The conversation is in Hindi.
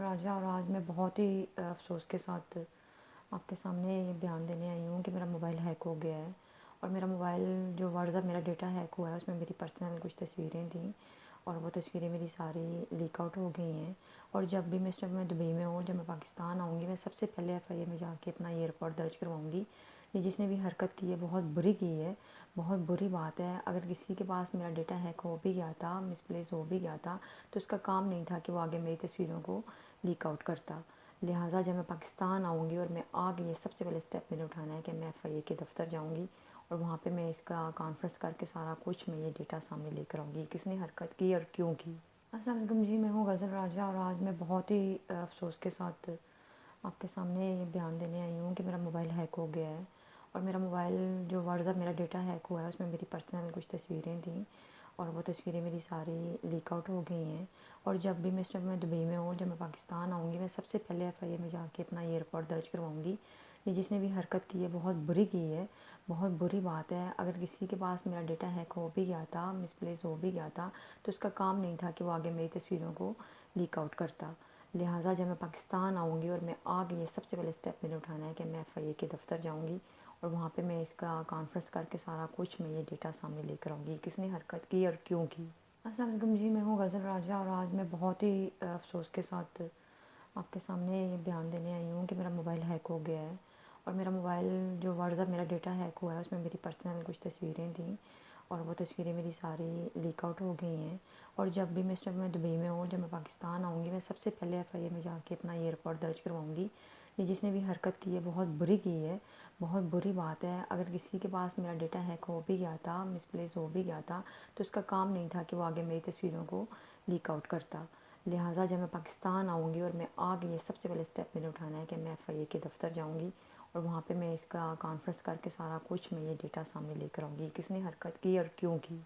राजा और आज मैं बहुत ही अफ़सोस के साथ आपके सामने ये बयान देने आई हूँ कि मेरा मोबाइल हैक हो गया है। और मेरा मोबाइल जो व्हाट्सएप मेरा डेटा हैक हुआ है उसमें मेरी पर्सनल कुछ तस्वीरें थी और वो तस्वीरें मेरी सारी लीक आउट हो गई हैं। और जब भी मैं दुबई में हूँ, जब मैं पाकिस्तान आऊँगी, मैं सबसे पहले एफआईआर में जाके अपना ये रिपोर्ट दर्ज करवाऊँगी। ये जिसने भी हरकत की है बहुत बुरी की है, बहुत बुरी बात है। अगर किसी के पास मेरा डेटा हैक हो भी गया था, मिसप्लेस हो भी गया था, तो उसका काम नहीं था कि वो आगे मेरी तस्वीरों को लीक आउट करता। लिहाजा जब मैं पाकिस्तान आऊँगी और मैं आगे ये सबसे पहले स्टेप मैंने उठाना है कि मैं एफआईए के दफ़्तर जाऊँगी और वहाँ पे मैं इसका कॉन्फ्रेंस करके सारा कुछ मैं ये डेटा सामने लेकर आऊँगी, किसने हरकत की और क्यों की। अस्सलाम वालेकुम जी, मैं हूँ गज़ल राजा और आज मैं बहुत ही अफ़सोस के साथ आपके सामने ये बयान देने आई हूँ कि मेरा मोबाइल हैक हो गया है। और मेरा मोबाइल जो व्हाट्सएप मेरा डेटा हैक हुआ है उसमें मेरी पर्सनल कुछ तस्वीरें थी और वो तस्वीरें मेरी सारी लीक आउट हो गई हैं। और जब भी मैं दुबई में हूँ, जब मैं पाकिस्तान आऊँगी, मैं सबसे पहले एफआईआर में जाके अपना ये रिपोर्ट दर्ज करवाऊँगी। ये जिसने भी हरकत की है बहुत बुरी की है, बहुत बुरी बात है। अगर किसी के पास मेरा डेटा हैक हो भी गया था, मिसप्लेस हो भी गया था, तो उसका काम नहीं था कि वो आगे मेरी तस्वीरों को लीक आउट करता। लिहाजा जब मैं पाकिस्तान आऊँगी और मैं आगे ये सबसे पहले स्टेप मैंने उठाना है कि मैं एफआईए के दफ़्तर जाऊँगी और वहाँ पे मैं इसका कॉन्फ्रेंस करके सारा कुछ मैं ये डेटा सामने लेकर आऊँगी, किसने हरकत की और क्यों की। अस्सलाम वालेकुम जी, मैं हूँ गज़ल राजा और आज मैं बहुत ही अफ़सोस के साथ आपके सामने ये बयान देने आई हूँ कि मेरा मोबाइल हैक हो गया है। और मेरा मोबाइल जो व्हाट्सएप मेरा डेटा हैक हुआ है उसमें मेरी पर्सनल कुछ तस्वीरें थी और वो तस्वीरें मेरी सारी लीक आउट हो गई हैं। और जब भी मैं दुबई में हूँ, जब मैं पाकिस्तान आऊँगी, मैं सबसे पहले एफआईआर में जाके अपना ये रिपोर्ट दर्ज करवाऊँगी। ये जिसने भी हरकत की है बहुत बुरी की है, बहुत बुरी बात है। अगर किसी के पास मेरा डेटा हैक हो भी गया था, मिसप्लेस हो भी गया था, तो उसका काम नहीं था कि वो आगे मेरी तस्वीरों को लीक आउट करता। लिहाजा जब मैं पाकिस्तान आऊँगी और मैं आगे ये सबसे पहले स्टेप मैंने उठाना है कि मैं एफआईए के दफ़्तर जाऊँगी और वहाँ पे मैं इसका कॉन्फ्रेंस करके सारा कुछ मैं ये डेटा सामने लेकर आऊँगी, किसने हरकत की और क्यों की।